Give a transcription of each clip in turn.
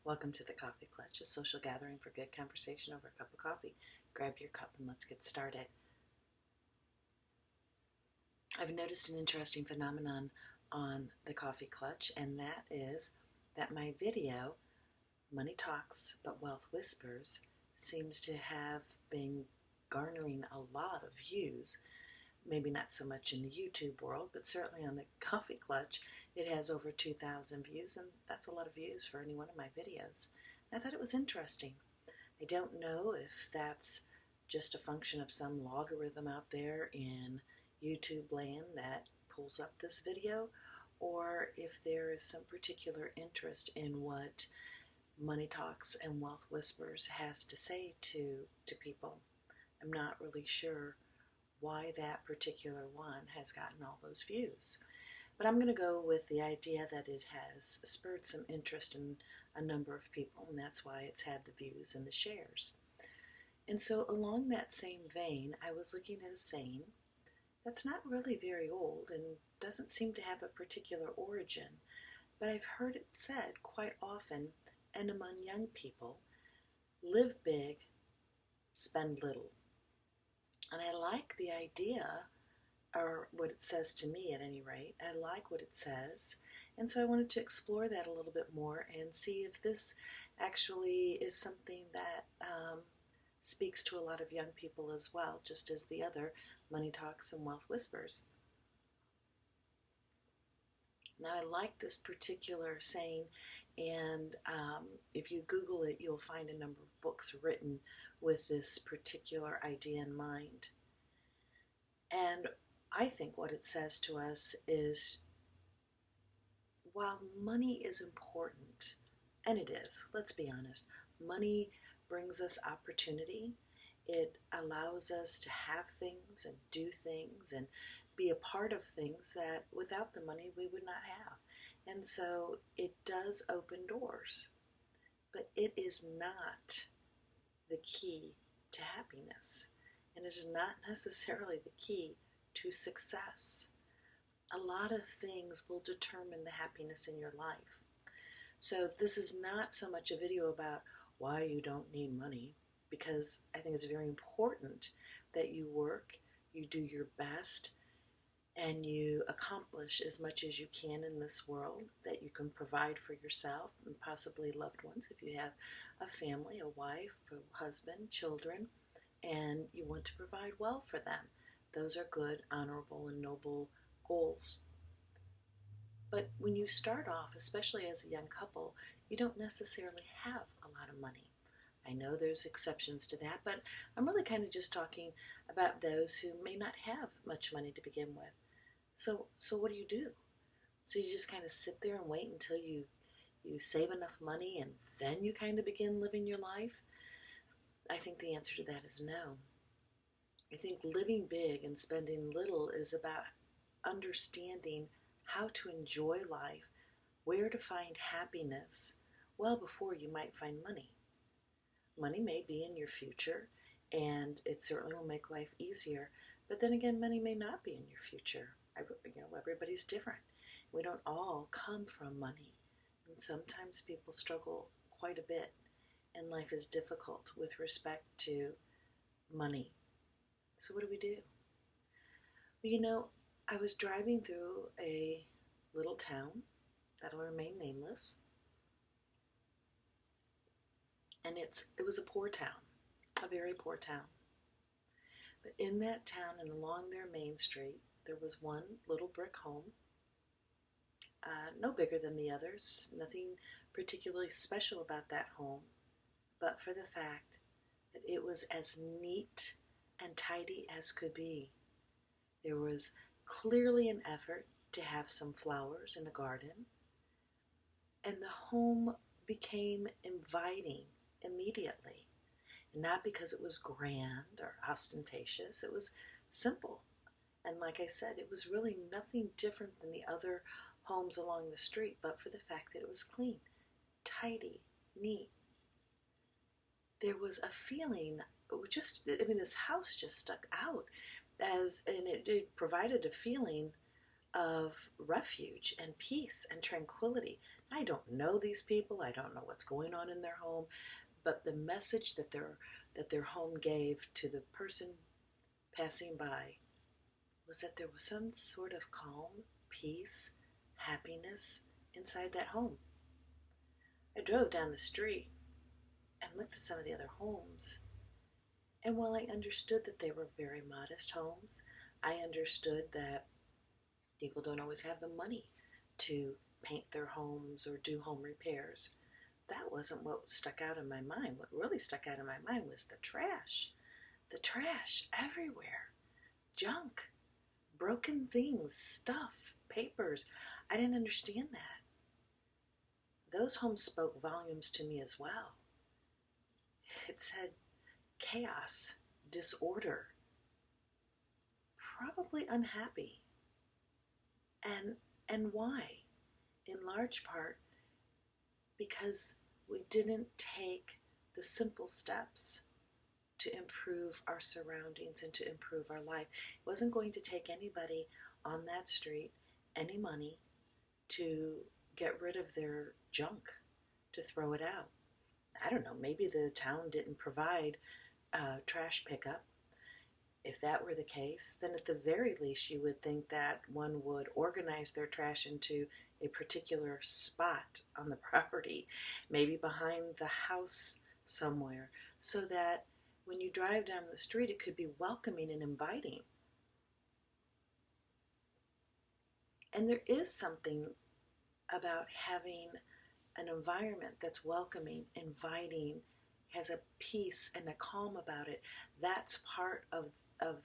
Welcome to the Coffee Clutch, a social gathering for good conversation over a cup of coffee. Grab your cup and let's get started. I've noticed an interesting phenomenon on the Coffee Clutch, and that is that my video, Money Talks but Wealth Whispers, seems to have been garnering a lot of views. Maybe not so much in the YouTube world, but certainly on the Coffee Clutch, it has over 2,000 views, and that's a lot of views for any one of my videos. I thought it was interesting. I don't know if that's just a function of some logarithm out there in YouTube land that pulls up this video, or if there is some particular interest in what Money Talks and Wealth Whispers has to say to people. I'm not really sure why that particular one has gotten all those views. But I'm going to go with the idea that it has spurred some interest in a number of people, and that's why it's had the views and the shares. And so along that same vein, I was looking at a saying that's not really very old and doesn't seem to have a particular origin, but I've heard it said quite often and among young people: live big, spend little. And I like the idea, or what it says to me at any rate. I like what it says, and so I wanted to explore that a little bit more and see if this actually is something that speaks to a lot of young people as well, just as the other Money Talks and Wealth Whispers. Now, I like this particular saying, and if you Google it, you'll find a number of books written with this particular idea in mind. And I think what it says to us is, while money is important, and it is, let's be honest, money brings us opportunity. It allows us to have things and do things and be a part of things that without the money we would not have. And so it does open doors, but it is not the key to happiness, and it is not necessarily the key to success. A lot of things will determine the happiness in your life. So this is not so much a video about why you don't need money, because I think it's very important that you work, you do your best, and you accomplish as much as you can in this world, that you can provide for yourself and possibly loved ones if you have a family, a wife, a husband, children, and you want to provide well for them. Those are good, honorable, and noble goals. But when you start off, especially as a young couple, you don't necessarily have a lot of money. I know there's exceptions to that, but I'm really kind of just talking about those who may not have much money to begin with. So what do you do? So you just kind of sit there and wait until you save enough money and then you kind of begin living your life? I think the answer to that is no. I think living big and spending little is about understanding how to enjoy life, where to find happiness, well before you might find money. Money may be in your future, and it certainly will make life easier, but then again, money may not be in your future. Everybody's different. We don't all come from money, and sometimes people struggle quite a bit, and life is difficult with respect to money. So what do we do? Well, I was driving through a little town that'll remain nameless, and it was a poor town, a very poor town. But in that town and along their main street, there was one little brick home, no bigger than the others, nothing particularly special about that home, but for the fact that it was as neat and tidy as could be. There was clearly an effort to have some flowers in the garden, and the home became inviting immediately. Not because it was grand or ostentatious, it was simple. And like I said, it was really nothing different than the other homes along the street, but for the fact that it was clean, tidy, neat. There was a feeling, this house just stuck out and it provided a feeling of refuge and peace and tranquility. I don't know these people. I don't know what's going on in their home, but the message that their home gave to the person passing by was that there was some sort of calm, peace, happiness inside that home. I drove down the street and looked at some of the other homes, and while I understood that they were very modest homes, I understood that people don't always have the money to paint their homes or do home repairs. That wasn't what stuck out in my mind. What really stuck out in my mind was the trash. The trash everywhere. Junk. Broken things, stuff, papers. I didn't understand that. Those homes spoke volumes to me as well. It said chaos, disorder, probably unhappy. And why? In large part because we didn't take the simple steps to improve our surroundings and to improve our life. It wasn't going to take anybody on that street any money to get rid of their junk, to throw it out. I don't know, maybe the town didn't provide trash pickup. If that were the case, then at the very least you would think that one would organize their trash into a particular spot on the property, maybe behind the house somewhere, so that when you drive down the street it could be welcoming and inviting. And there is something about having an environment that's welcoming, inviting, has a peace and a calm about it. That's part of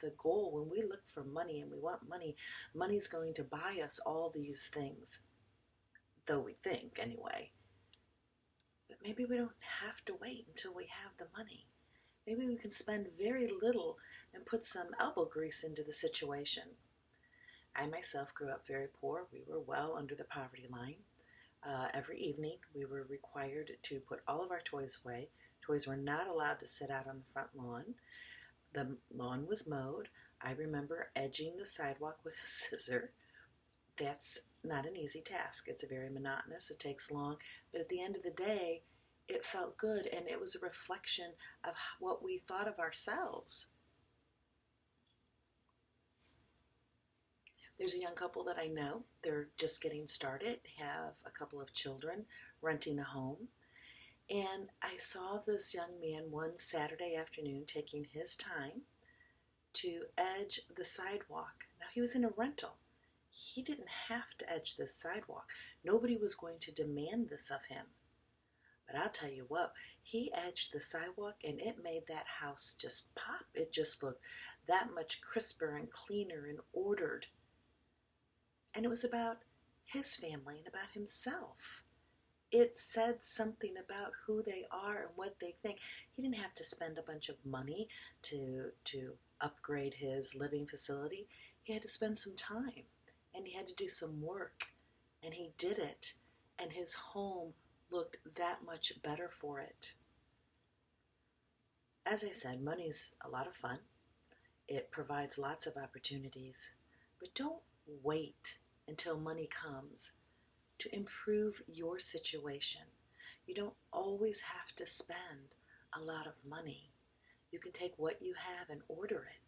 the goal. When we look for money and we want money, money's going to buy us all these things, though we think anyway. But maybe we don't have to wait until we have the money. Maybe we can spend very little and put some elbow grease into the situation. I myself grew up very poor. We were well under the poverty line. Every evening we were required to put all of our toys away. Toys were not allowed to sit out on the front lawn. The lawn was mowed. I remember edging the sidewalk with a scissor. That's not an easy task. It's very monotonous. It takes long. But at the end of the day, it felt good, and it was a reflection of what we thought of ourselves. There's a young couple that I know. They're just getting started, have a couple of children, renting a home. And I saw this young man one Saturday afternoon taking his time to edge the sidewalk. Now, he was in a rental. He didn't have to edge this sidewalk. Nobody was going to demand this of him. But I'll tell you what, he edged the sidewalk and it made that house just pop. It just looked that much crisper and cleaner and ordered. And it was about his family and about himself. It said something about who they are and what they think. He didn't have to spend a bunch of money to upgrade his living facility. He had to spend some time and he had to do some work. And he did it. And his home looked that much better for it. As I said, money's a lot of fun. It provides lots of opportunities. But don't wait until money comes to improve your situation. You don't always have to spend a lot of money. You can take what you have and order it.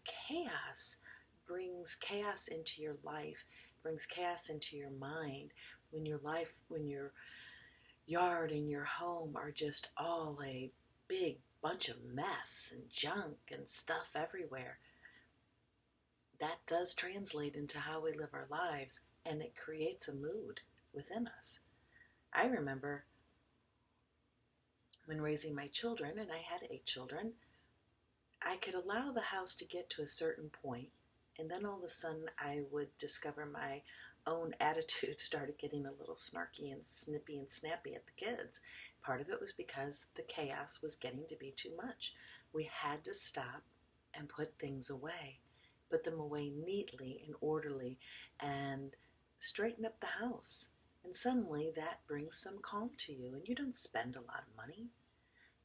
Chaos brings chaos into your life, brings chaos into your mind when your yard and your home are just all a big bunch of mess and junk and stuff everywhere. That does translate into how we live our lives, and it creates a mood within us. I remember when raising my children, and I had 8 children, I could allow the house to get to a certain point, and then all of a sudden I would discover my own attitude started getting a little snarky and snippy and snappy at the kids. Part of it was because the chaos was getting to be too much. We had to stop and put things away. Put them away neatly and orderly and straighten up the house. And suddenly that brings some calm to you and you don't spend a lot of money.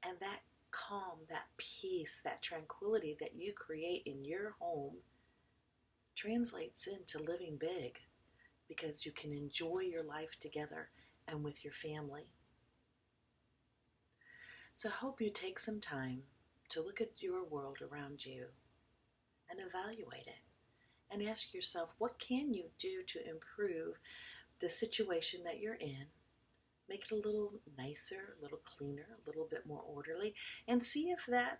And that calm, that peace, that tranquility that you create in your home translates into living big, because you can enjoy your life together and with your family. So I hope you take some time to look at your world around you and evaluate it and ask yourself, what can you do to improve the situation that you're in? Make it a little nicer, a little cleaner, a little bit more orderly, and see if that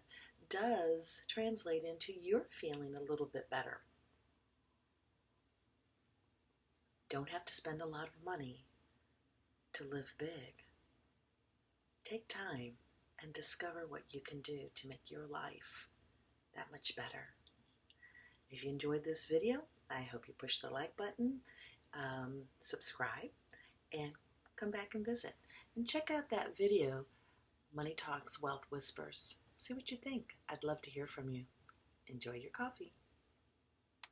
does translate into your feeling a little bit better. Don't have to spend a lot of money to live big. Take time and discover what you can do to make your life that much better. If you enjoyed this video, I hope you push the like button, subscribe, and come back and visit. And check out that video, Money Talks, Wealth Whispers. See what you think. I'd love to hear from you. Enjoy your coffee.